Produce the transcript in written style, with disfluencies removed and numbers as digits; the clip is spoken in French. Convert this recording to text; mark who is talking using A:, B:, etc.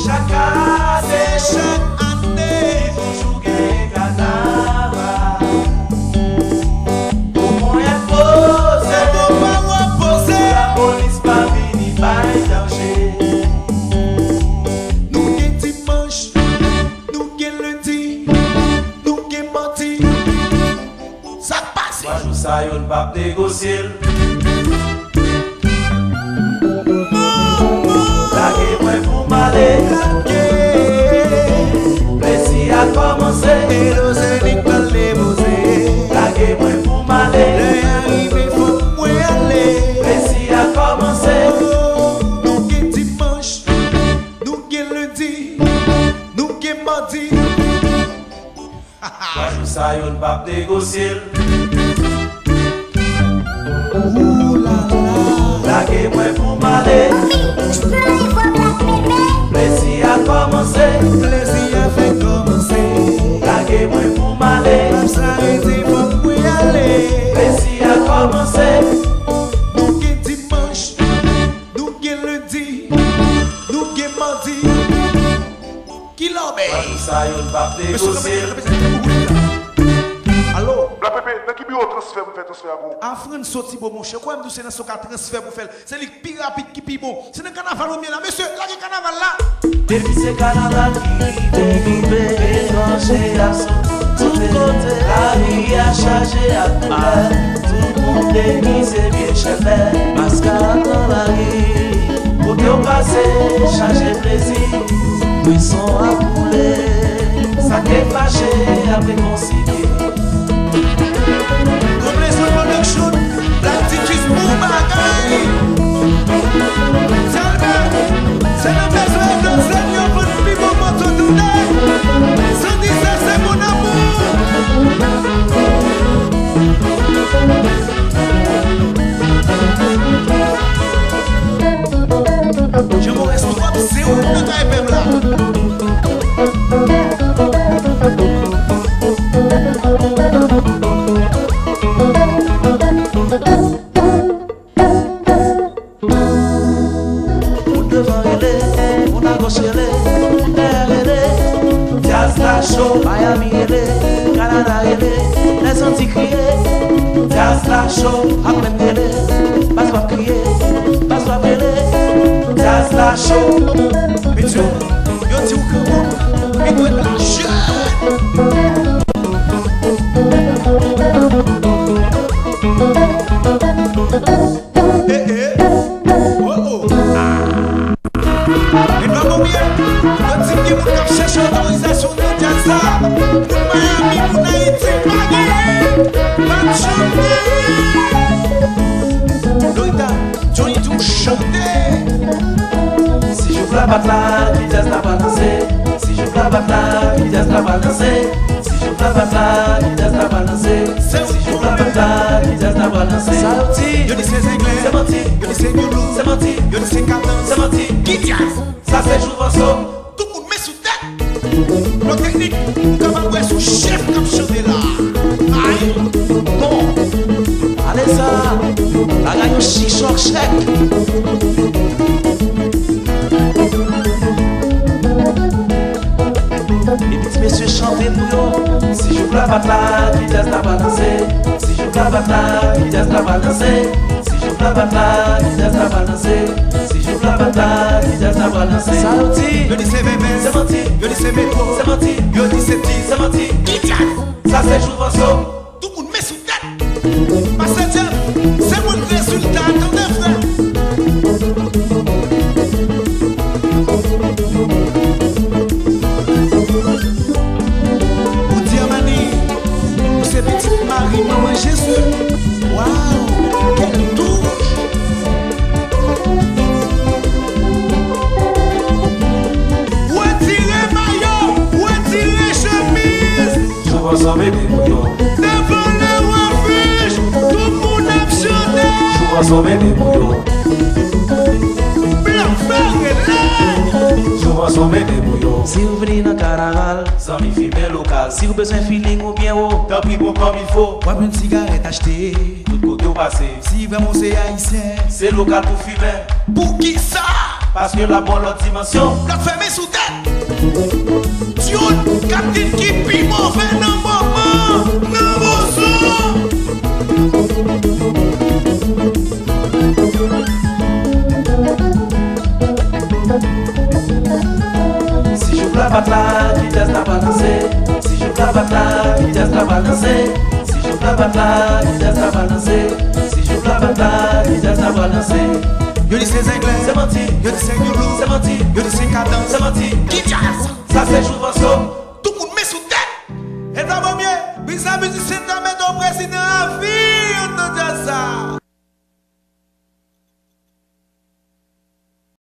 A: chaque année, toujours gagner carnaval. Au moyen posé, la police pas vini, pas danger.
B: Nous gain dimanche, nous gain lundi, nous gain mardi. Ça passe.
A: Moi je sais on pas négocier. Laguez-moi pour m'aller. Plaisir à commencer. Laguez-moi pour m'aller. Plaisir à commencer.
B: Nous gain dimanche, nous gain lundi, nous gain mardi.
A: Moi je sais on pas négocier. Laguez-moi pour m'aller. Plaisir à commencer.
B: Plaisir à faire commencer.
A: Laguez-moi pour m'aller. Plaisir à commencer.
B: Nous gain dimanche, nous gain lundi, nous gain mardi. Qui l'obéit?
A: Moi je sais on pas négocier.
B: Allô?
C: La pépé, dans qui bureau transfert vous faites transfert à vous?
B: En France, sorti bon mon cher. Quoi me c'est dans ce cas transfert pour faire? C'est le plus rapide qui plus bon. C'est le carnaval ou bien là, monsieur, là le carnaval là.
A: Depuis c'est carnaval qui mélangé à tout côté. La vie a chargé à couleur. Tout le monde déguisé bien chefé. Mascarade dans la rue. Pour bien passer, changer plaisir. Buisson à couler. Ça t'est fâché à réconcilier.
B: Complaisant production, Black Tickets pour bagaille. C'est le besoin de Seigneur pour nous vivre votre tournée. Sans dire ça, c'est mon amour. Je me reste trop, c'est où le gars même là.
A: Miami, Canada, les anticriés, jazz la show, Harlem, pas va crier, pas va bêler, jazz la show.
B: Mais tu yo dis que bon, il doit être la jeune. Oh oh. Et pas mon bien, quand il dit qu'on cherche l'autorisation de jazz là, pour Miami, pour Haïti, pas chanter. Lorita, Johnny tout chanter.
A: Si je la batte qui jazz la balancer. Si je la batte qui jazz la balancer. Si je la batte qui jazz la balancer. Si je la batte qui jazz la balancer. Ça dit,
B: Yo dis c'est anglais,
A: c'est menti,
B: yo dis c'est new,
A: c'est menti,
B: yo dis c'est 14,
A: c'est menti.
B: qui jazz.
A: Ça c'est jour en somme.
B: Tout le monde met sous tête. La technique, comme un ouais sous chef comme chanter là. Aïe.
A: Bon, allez ça, la gagne au chic choc chèque. Les petits messieurs chantent pour eux. Si je la batte là, qui jazz la balancer. Si je la batte là, qui jazz la balancer. Si je la batte là, qui jazz la balancer. Si je la batte là, qui jazz la balancer. Ça dit,
B: Yo dis c'est bébé,
A: c'est menti,
B: yo dis c'est métro,
A: c'est menti,
B: yo dis c'est petit,
A: c'est menti.
B: qui jazz.
A: Ça c'est jour en somme.
B: Tout le monde met sous tête. Parce que c'est mon résultat, attendez frère. Ou Diamani, ou ces petites Marie, maman Jésus. Waouh, quelle touche. Retirez maillot, retirez chemise.
A: Je vois ça bébé bouillon.
B: Devant le refuge, tout le monde a chanté.
A: Je vois ça bébé bouillon.
B: Blanc fer et l'air.
A: Je vois ça bébé bouillon. Si vous venez dans le carnaval, sans mi filmer local. Si vous besoin de feeling ou bien haut, tant pis pour comme il faut.
B: Moi, une cigarette achetée.
A: Tout côté au passé.
B: Si vraiment c'est haïtien,
A: C'est local pour fumer.
B: pour qui ça?
A: Parce que la bonne l'autre dimension.
B: L'autre fermé sous tête. Dieu, capitaine qui pis mauvais dans le moment. Dans mon son.
A: Si je la batte là, vitesse la balancer. Si je la batte là, vitesse la balancer. Si je la batte là, vitesse la balancer. Si je la batte là, vitesse la balancer.
B: Yo dis c'est anglais,
A: C'est menti,
B: yo dis c'est new blues,
A: c'est menti,
B: yo dis c'est cadence,
A: c'est menti.
B: qui jazz.
A: Ça c'est jour